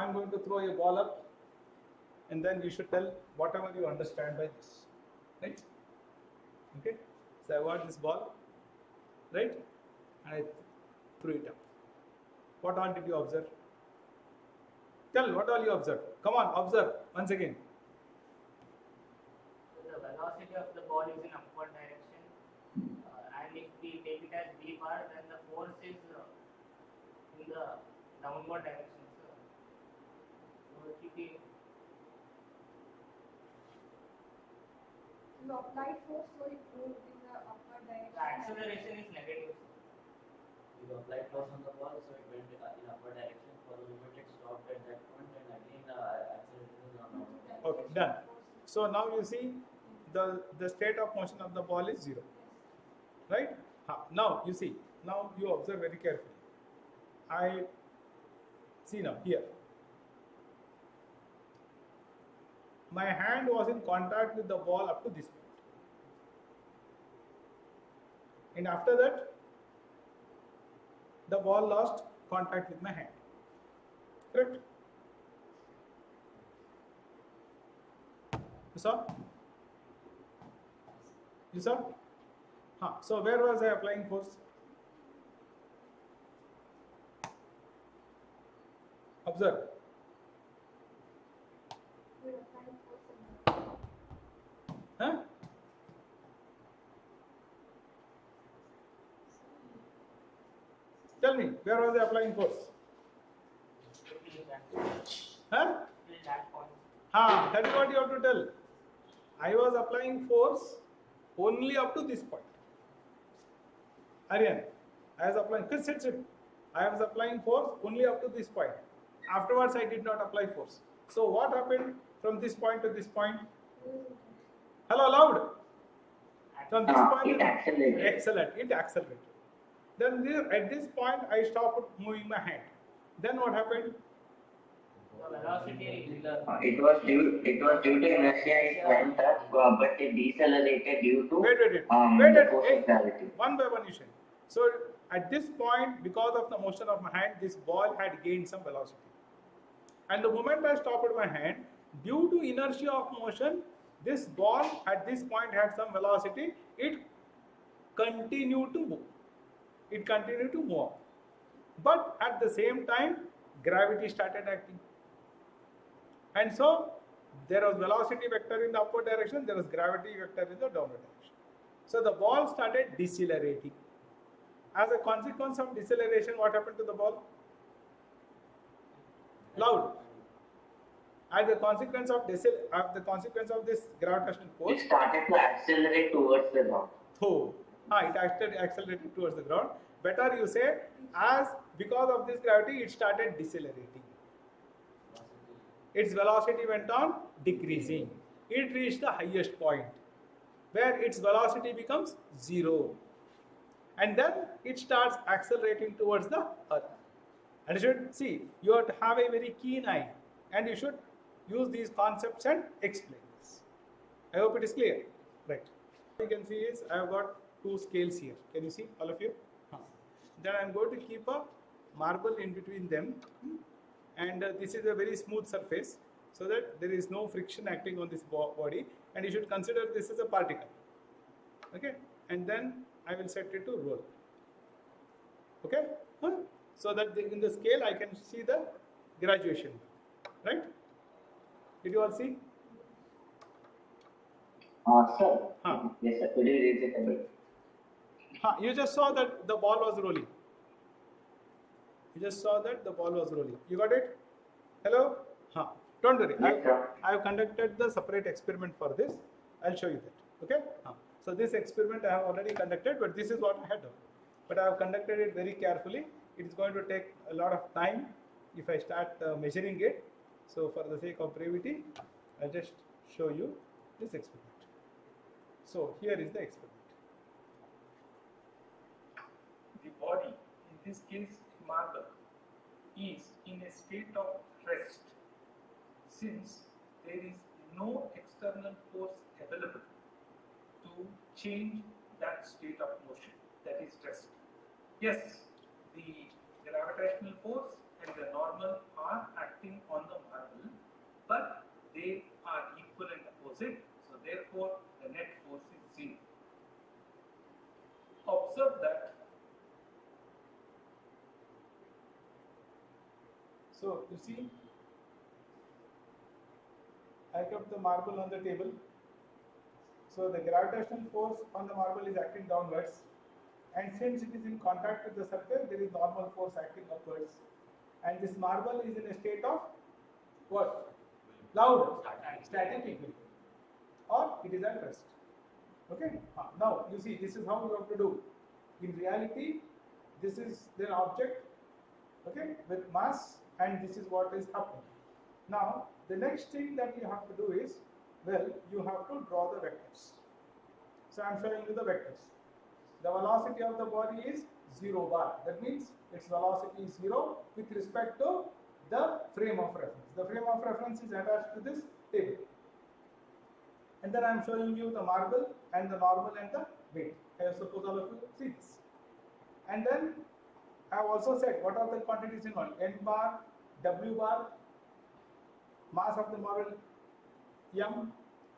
I'm going to throw a ball up, and then you should tell whatever you understand by this, right? Okay, so I want this ball, right, and I threw it up. What all did you observe? Tell what all you observed. Come on, observe once again. The velocity of the ball is in upward direction, and if we take it as v bar, then the force is in the downward direction. So it will be You applied force, so it moved in the upward direction. the acceleration is negative. You applied force on the ball, so it went in upward direction. For the moment, it stopped at that point, and again acceleration is on downward direction. Okay, done. So now you see the state of motion of the ball is 0, right? Now you see, now you observe very carefully. I see now here. My hand was in contact with the ball up to this point. And after that, the ball lost contact with my hand. Correct? You saw? You saw? So where was I applying force? Observe. You applied force in the Huh? Tell me, where was I applying force? Huh? Till that point. That is what you have to tell. I was applying force only up to this point. Aryan, I was applying, sit. I was applying force only up to this point. Afterwards, I did not apply force. So what happened from this point to this point? Hello, loud. From this point, it accelerated. Excellent. It accelerated. Then at this point, I stopped moving my hand. Then what happened? The velocity. It was due to inertia. It went up, but it decelerated due to Wait. the force of gravity. One by one you should. So at this point, because of the motion of my hand, this ball had gained some velocity. And the moment I stopped my hand, due to inertia of motion, this ball at this point had some velocity. It continued to move. But at the same time, gravity started acting. And so there was velocity vector in the upward direction, there was gravity vector in the downward direction. So the ball started decelerating. As a consequence of deceleration, what happened to the ball? Loud. As the consequence of this gravitational force, It started to accelerate towards the ground. it actually accelerated towards the ground. Better you say, because of this gravity, it started decelerating. Its velocity went on decreasing. It reached the highest point, where its velocity becomes 0. And then it starts accelerating towards the earth. And you should see, you have to have a very keen eye, and you should use these concepts and explain this. I hope it is clear. Right. What you can see is I have got 2 scales here. Can you see, all of you? Then I am going to keep a marble in between them, and this is a very smooth surface, so that there is no friction acting on this body, and you should consider this as a particle. Okay, and then I will set it to roll. Okay, so that in the scale I can see the graduation. Right? Did you all see? Sir. Yes, sir. Could you raise it a bit? You just saw that the ball was rolling. You got it? Hello? Don't worry. Yes, sir. I have conducted the separate experiment for this. I'll show you that. Okay? So this experiment I have already conducted, but this is what I had done. But I have conducted it very carefully. It is going to take a lot of time if I start measuring it. So for the sake of brevity, I'll just show you this experiment. So here is the experiment. The body, in this case marble, is in a state of rest, since there is no external force available to change that state of motion, that is rest. Yes, the gravitational force and the normal are acting on So you see, I kept the marble on the table. So the gravitational force on the marble is acting downwards, and since it is in contact with the surface, there is normal force acting upwards. And this marble is in a state of what? Loud, static equilibrium, or it is at rest. Okay. Now you see, this is how you have to do. In reality, this is the object, okay, with mass, and this is what is happening. Now the next thing that you have to do is, well, you have to draw the vectors. So I am showing you the vectors. The velocity of the body is 0 bar. That means its velocity is 0 with respect to the frame of reference. The frame of reference is attached to this table. And then I am showing you the marble and the normal and the weight. I suppose all of you see this. And then I have also said what are the quantities involved: n bar, w bar, mass of the marble m,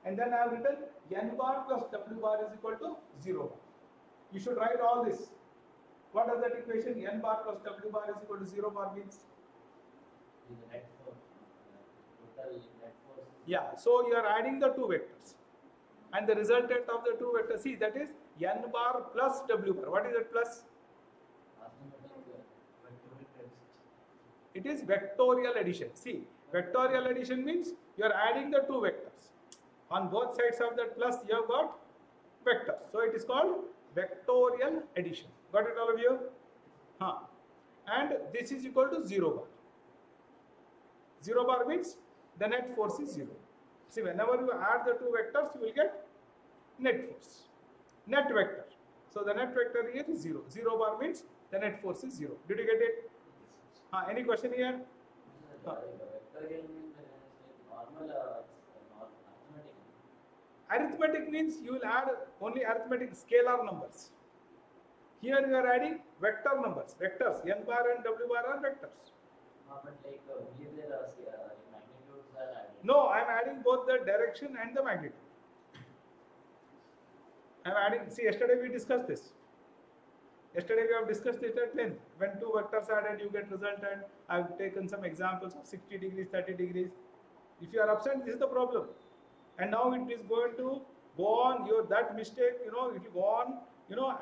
and then I have written n bar plus w bar is equal to 0 bar. You should write all this. What does that equation n bar plus w bar is equal to 0 bar means? The net force, total net force. Yeah, so you are adding the two vectors, and the resultant of the two vectors, see, that is n bar plus w bar. What is that plus? It is vectorial addition. See, vectorial addition means you are adding the two vectors. On both sides of that plus, you have got vectors. So it is called vectorial addition. Got it, all of you? And this is equal to 0 bar. 0 bar means the net force is 0. See, whenever you add the two vectors, you will get net force, net vector. So the net vector here is 0. 0 bar means the net force is 0. Did you get it? Any question here? Vectorial means normal arithmetic. Arithmetic means you will add only arithmetic scalar numbers. Here you are adding vector numbers, vectors. N bar and W bar are vectors. But like here the magnitudes are added. No, I am adding both the direction and the magnitude. I am adding, see, yesterday we discussed this. Yesterday we have discussed it at length. When two vectors are added, you get resultant. I have taken some examples of 60 degrees, 30 degrees. If you are absent, this is the problem. And now it is going to go on, that mistake, it will go on,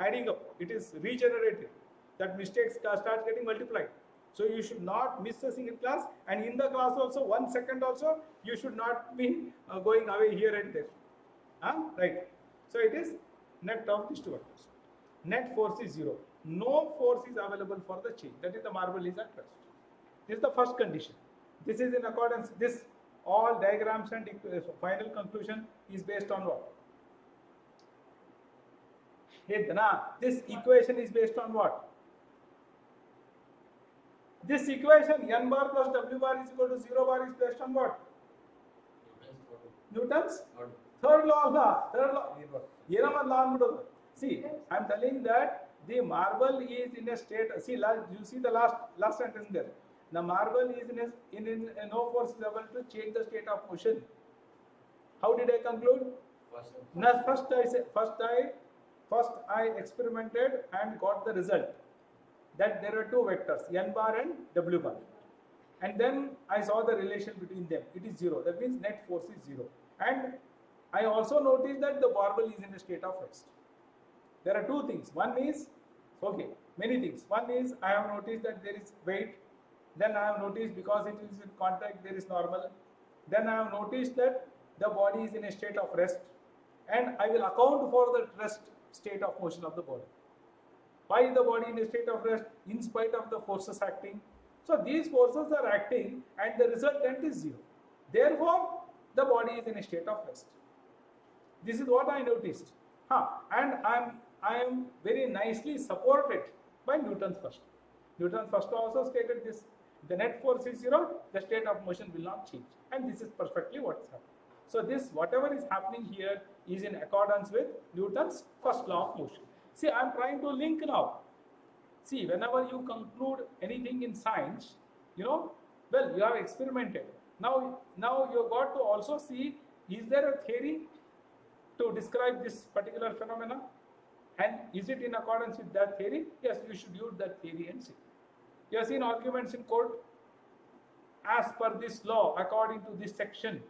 adding up. It is regenerative. That mistake starts getting multiplied. So you should not miss a single class, and in the class also, 1 second also, you should not be going away here and there. Right. So it is net of these two vectors. Net force is 0. No force is available for the change. That is, the marble is at rest. This is the first condition. This is in accordance. This all diagrams and final conclusion is based on what? Hey Dana, this equation is based on what? This equation n bar plus w bar is equal to 0 bar is based on what? Newton's third law. Third law. See, I am telling that the marble is in a state. See, you see the last sentence there. The marble is in no force is able to change the state of motion. How did I conclude? First I experimented and got the result that there are two vectors, n bar and w bar, and then I saw the relation between them. It is 0. That means net force is 0. And I also noticed that the marble is in a state of rest. There are two things. One is, many things. One is I have noticed that there is weight. Then I have noticed because it is in contact, there is normal. Then I have noticed that the body is in a state of rest. And I will account for the rest state of motion of the body. Why is the body in a state of rest? In spite of the forces acting. So these forces are acting and the resultant is 0. Therefore, the body is in a state of rest. This is what I noticed. And I am very nicely supported by Newton's first law. Newton's first law also stated this. The net force is 0, the state of motion will not change. And this is perfectly what is happening. So this, whatever is happening here is in accordance with Newton's first law of motion. See, I am trying to link now. See, whenever you conclude anything in science, well, you have experimented. Now you got to also see, is there a theory to describe this particular phenomena? And is it in accordance with that theory? Yes, you should use that theory and see. You have seen arguments in court. as per this law, according to this section,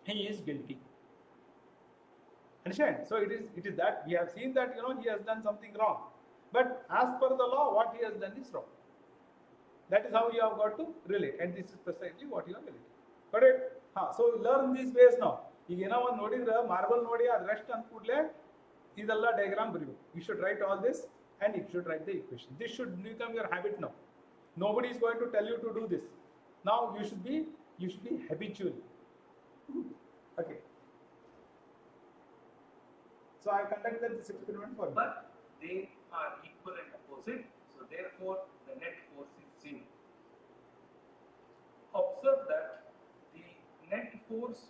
he is guilty. Understand? So it is that we have seen that he has done something wrong, but as per the law, what he has done is wrong. That is how you have got to relate, and this is precisely what you are relating. Got it? So learn these ways now. ಈಗ ಏನೋ ಒಂದು ನೋಡಿದ್ರೆ marble ನೋಡಿ ಅದು rest ಅಂತ ಕೂಡಲೇ ಇದೆಲ್ಲ diagram ಬರೀಬೇಕು. You should write all this and you should write the equation. This should become your habit now. Nobody is going to tell you to do this. Now you should be habitual. Okay. So I conducted this experiment for you. But they are equal and opposite, so therefore the net force is zero. Observe that the net force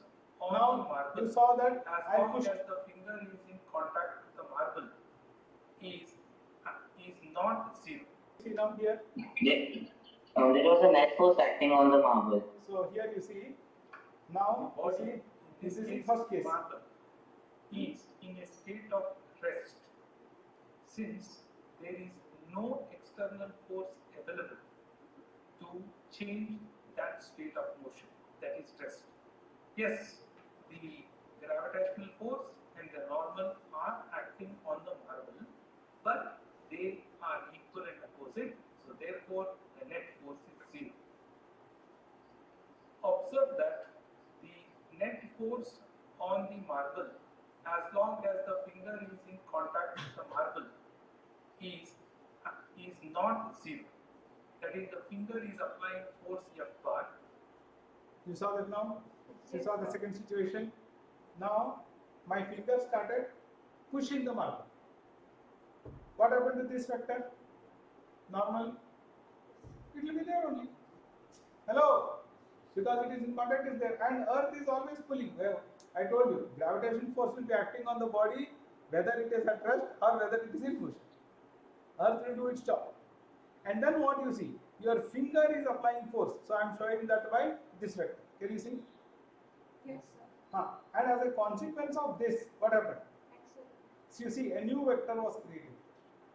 on Now the marble, you saw that as I long pushed. as the finger is in contact with the marble, is not zero. See now here. There was a net force acting on the marble. So here you see. Now you see this is the first case. Marble is in a state of rest, since there is no external force available to change that state of motion, that is rest. Yes, the gravitational force and the normal are acting on the marble, but they are equal and opposite, so therefore the net force is zero. Observe that the net force on the marble, as long as the finger is in contact with the marble, is not zero. That is, the finger is applying force F bar. You saw that now? You saw the second situation? Now my finger started pushing the marble. What happened to this vector? Normal? It will be there only. Hello? Because it is in contact is there, and earth is always pulling. Well, I told you, gravitation force will be acting on the body whether it is at rest or whether it is in motion. Earth will do its job. And then what you see? Your finger is applying force. So I am showing that by this vector. Can you see? Yes, sir. And as a consequence of this, what happened? Excellent. So you see, a new vector was created,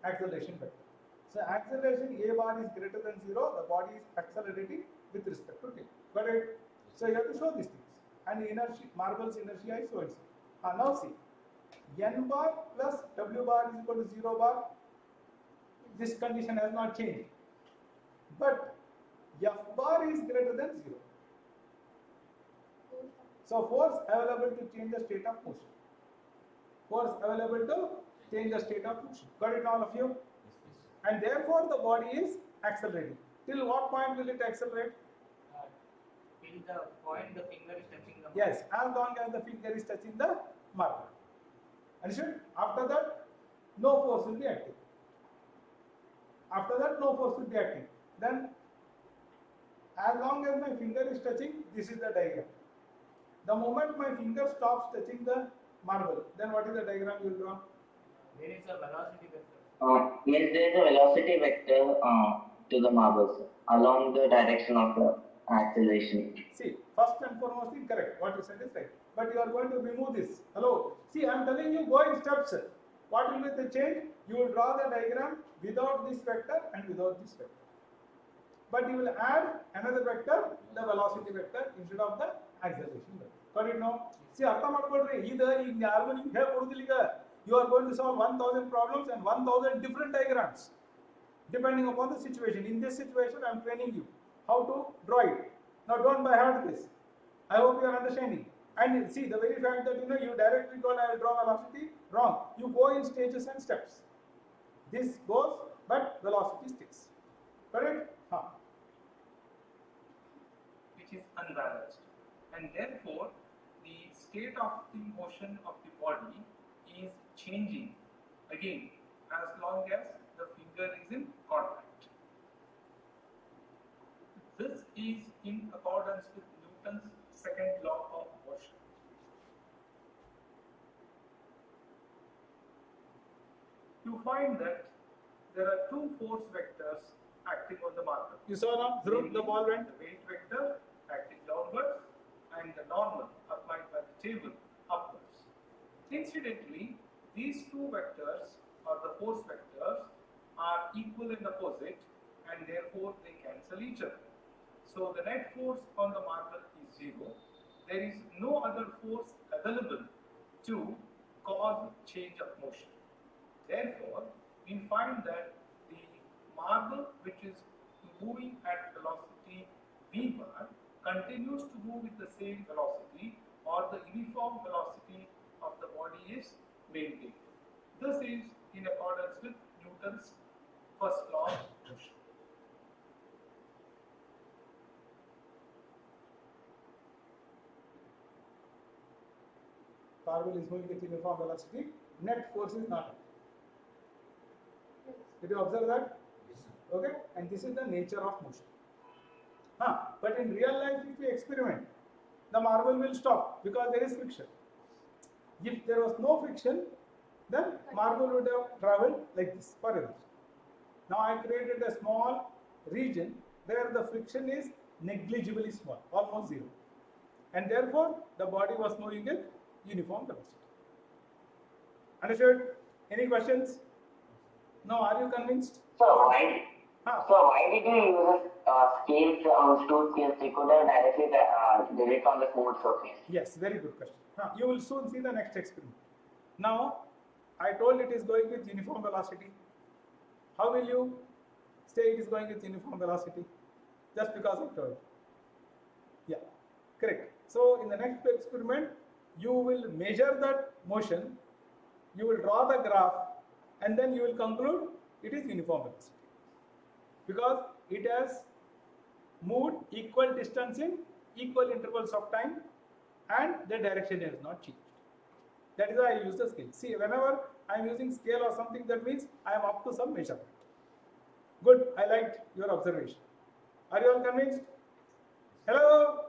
acceleration vector. So acceleration A bar is greater than 0, the body is accelerating with respect to t. Got it? So you have to show these things. And the inertia, marble's inertia is so and so. Now see, n bar plus w bar is equal to 0 bar. This condition has not changed. But F bar is greater than 0. So force available to change the state of motion. Force available to change the state of motion. Got it, all of you? And therefore the body is accelerating. Till what point will it accelerate? Till the point the finger is touching the Yes, as long as the finger is touching the marble. Understood? After that, no force will be acting. After that, no force will be acting. Then, as long as my finger is touching, this is the diagram. The moment my finger stops touching the marble, then what is the diagram you will draw? There is a velocity vector. Means there is a velocity vector to the marbles along the direction of the acceleration. See, first and foremost thing correct. What you said is right. But you are going to remove this. Hello? See, I am telling you, go in steps. What will be the change? You will draw the diagram without this vector and without this vector. But you will add another vector, the velocity vector, instead of the acceleration vector. Got it now? See, artha madkodri, either you are going to solve 1000 problems and 1000 different diagrams, depending upon the situation. In this situation, I am training you how to draw it. Now, don't by heart this. I hope you are understanding. And see, the very fact that you directly told I will draw velocity, wrong. You go in stages and steps. This goes, but velocity sticks. Correct? Which is unbalanced, and therefore the state of the motion of the body is changing again as long as the finger is in contact. This is in accordance with Newton's second law of motion. You find that there are two force vectors acting on the marble. You saw now? Through the ball went. The weight vector acting downwards and the normal applied by the table upwards. Incidentally, these two vectors or the force vectors are equal and opposite, and therefore they cancel each other. So the net force on the marble is 0. There is no other force available to cause change of motion. Therefore, we find that the marble which is moving at velocity v bar continues to move with the same velocity, or the uniform velocity of the body is maintained. This is in accordance with Newton's first law of motion. Marble is moving with uniform velocity, net force is not. Did you observe that? Yes, sir. Okay, and this is the nature of motion. But in real life, if we experiment, the marble will stop because there is friction. If there was no friction, then marble would have traveled like this forever. Now I created a small region where the friction is negligibly small, almost zero, and therefore the body was moving at uniform velocity. Understood? Any questions? No, are you convinced? So why did you use scales on stool scales? You could have directly did it on the smooth surface. Yes, very good question. You will soon see the next experiment. Now, I told it is going with uniform velocity. How will you say it is going with uniform velocity? Just because I told. Yeah, correct. So, in the next experiment, you will measure that motion, you will draw the graph, and then you will conclude it is uniform velocity. Because it has moved equal distance in equal intervals of time, and the direction has not changed. That is why I use the scale. See, whenever I am using scale or something, that means I am up to some measurement. Good, I liked your observation. Are you all convinced? Hello?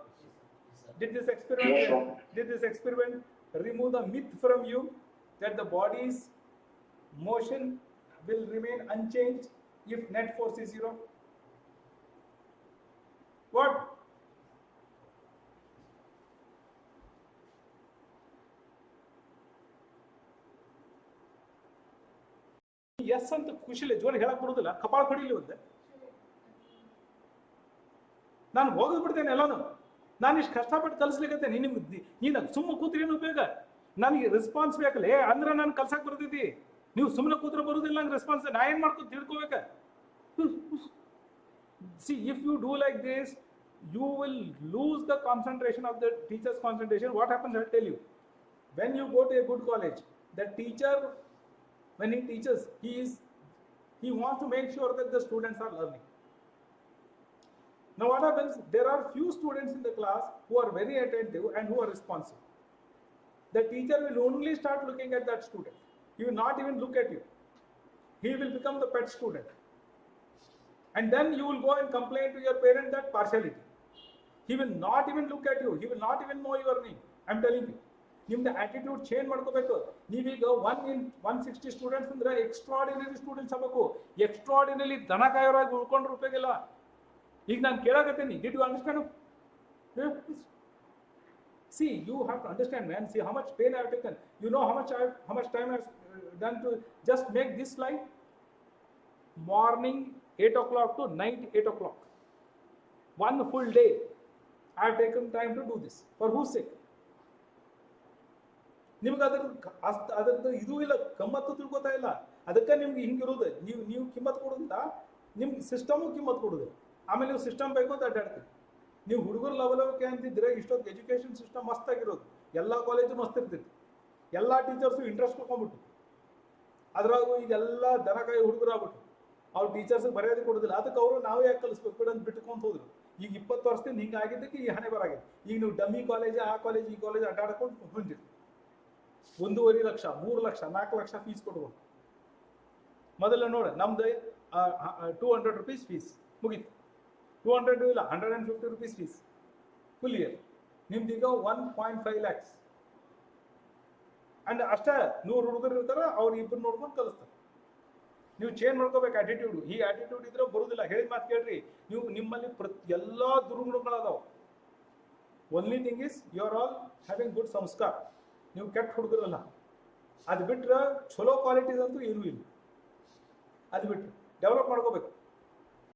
Did this experiment remove the myth from you that the body's motion will remain unchanged if net force is 0? What? Yes ಅಂತ ಖುಷಿಲೆ ಜೋರ್ ಹೇಳಕ್ ಬರುದಿಲ್ಲ, ಕಪಾಳ ಹೊಡಿಲಿ ಒಂದೆ. ನಾನು ಹೋಗದ್ ಬಿಡ್ತೇನೆ ಎಲ್ಲಾನು. ನಾನು ಇಷ್ಟು ಕಷ್ಟಪಟ್ಟು ಕಲಿಸ್ಲಿಕ್ಕೆ ನೀನು ಸುಮ್ಮ ಕೂತ್ರಿ ಏನು ಉಪಯೋಗ? ನನಗೆ ರೆಸ್ಪಾನ್ಸ್ ಬೇಕಲ್ಲ, ಅಂದ್ರೆ ನಾನು ಕಲ್ಸಕ್ ಬರ್ತೈತಿ. ನೀವು ಸುಮ್ಮನೆ ಕೂತ್ರೆ ಬರುದಿಲ್ಲ ನಂಗೆ ರೆಸ್ಪಾನ್ಸ್. ನಾ ಏನ್ ಮಾಡ್ಕೊಂಡು ತಿಳ್ಕೋಬೇಕ? See, if you do like this, you will lose the concentration of the teacher's concentration. What happens, I'll tell you. When you go to a good college, the teacher, when he teaches, he wants to make sure that the students are learning. Now what happens, there are few students in the class who are very attentive and who are responsive. The teacher will only start looking at that student. He will not even look at you. He will become the pet student. And then you will go and complain to your parent that partiality. He will not even look at you. He will not even know your name. I am telling you. ನಿಮ್ದು attitude change ಮಾಡ್ಕೋಬೇಕು. ನೀವೀಗ 1 in 160 students ಅಂದ್ರೆ extraordinary students ಆಗಬೇಕು. Extraordinary ದನ ಕಾಯೋರಾಗಿ ಉಳ್ಕೊಂಡ್ರೆ ಉಪಯೋಗಿಲ್ಲ. ಈಗ ನಾನು ಕೇಳಾಕತ್ತೀನಿ, did you understand? See, you have to understand, man. See how much pain I have taken. You know how much time I have done to just make this slide. Morning 8 o'clock to night 8 o'clock. 1 full day I have taken time to do this. For whose sake? ನಿಮ್ಗೆ ಅದರದ್ದು ಇದು ಇಲ್ಲ, ಗಮ್ಮತ್ತು ತಿಳ್ಕೊತಾ ಇಲ್ಲ. ಅದಕ್ಕೆ ನಿಮ್ಗೆ ಹಿಂಗಿರೋದು. ನೀವು ಕಿಮ್ಮತ್ ಕೊಡೋದ್ರಿಂದ ನಿಮ್ಗೆ ಸಿಸ್ಟಮು ಕಿಮ್ಮತ್ ಕೊಡೋದು. ಆಮೇಲೆ ನೀವು ಸಿಸ್ಟಮ್ ಬೇಕು ಅಂತ ಅಡ್ಡಾಡ್ತೀವಿ. ನೀವು ಹುಡುಗರು ಲವಲವಿಕೆ ಅಂತಿದ್ರೆ ಇಷ್ಟೊತ್ತು ಎಜುಕೇಷನ್ ಸಿಸ್ಟಮ್ ಮಸ್ತ್ ಆಗಿರೋದು. ಎಲ್ಲ ಕಾಲೇಜು ಮಸ್ತ್ ಇರ್ತೈತಿ. ಎಲ್ಲ ಟೀಚರ್ಸು ಇಂಟ್ರೆಸ್ಟ್ ಕೊಡ್ಕೊಂಡ್ಬಿಟ್ಟು ಅದ್ರಾಗೂ ಈಗೆಲ್ಲ ದನಕಾಯಿ ಹುಡುಗರು ಆಗ್ಬಿಟ್ಟು ಅವ್ರು ಟೀಚರ್ಸ್ಗೆ ಮರ್ಯಾದೆ ಕೊಡೋದಿಲ್ಲ. ಅದಕ್ಕೆ ಅವರು ನಾವೇ ಯಾಕೆ ಕಲಿಸ್ಬೇಕು ಬಿಡು ಅಂತ ಬಿಟ್ಕೊಂತ ಹೋದ್ರು. ಈಗ 20 ವರ್ಷದಿಂದ ಹಿಂಗೆ ಆಗಿದ್ದಕ್ಕೆ ಈ ಹಣೆ ಬರಾಗಿದೆ. ಈಗ ನೀವು ಡಮ್ಮಿ ಕಾಲೇಜ್, ಆ ಕಾಲೇಜ್, ಈ ಕಾಲೇಜ್ ಅಡ್ಡಾಡ್ಕೊಂಡು ಹೊಂದಿರಿ. 1.5 ಲಕ್ಷ, 3 ಲಕ್ಷ, 4 ಲಕ್ಷ ಫೀಸ್ ಕೊಡ್ಬೋದು. ಮೊದಲ ನೋಡಿ, ನಮ್ದು 200 rupees ಫೀಸ್ ಮುಗೀತು. 200 ಇಲ್ಲ, 150 rupees ಫೀಸ್ ಫುಲ್ ಇಯರ್. ನಿಮ್ದೀಗ 1.5 lakhs. ಅಂಡ್ ಅಷ್ಟೇ 100 ಹುಡುಗರು ಇರ್ತಾರೆ, ಅವ್ರು ಇಬ್ಬರು ನೋಡ್ಕೊಂಡು ಕಲಿಸ್ತಾರೆ. ನೀವು ಚೇಂಜ್ ಮಾಡ್ಕೋಬೇಕು ಆಟಿಟ್ಯೂಡ್. ಈ ಆಟಿಟ್ಯೂಡ್ ಇದ್ರೆ ಬರುದಿಲ್ಲ. ಹೇಳಿದ ಮಾತು ಕೇಳ್ರಿ. ನೀವು ನಿಮ್ಮಲ್ಲಿ ಎಲ್ಲ ದುರ್ಗುಣಗಳದಾವ. Only thing is you are all having good sanskara. ನೀವು ಕೆಟ್ಟ ಹುಡುಗರಲ್ಲ. ಅದು ಬಿಟ್ರೆ ಚಲೋ ಕ್ವಾಲಿಟೀಸ್ ಅಂತೂ ಏನೂ ಇಲ್ಲ. ಅದು ಬಿಟ್ಟರೆ ಡೆವಲಪ್ ಮಾಡ್ಕೋಬೇಕು.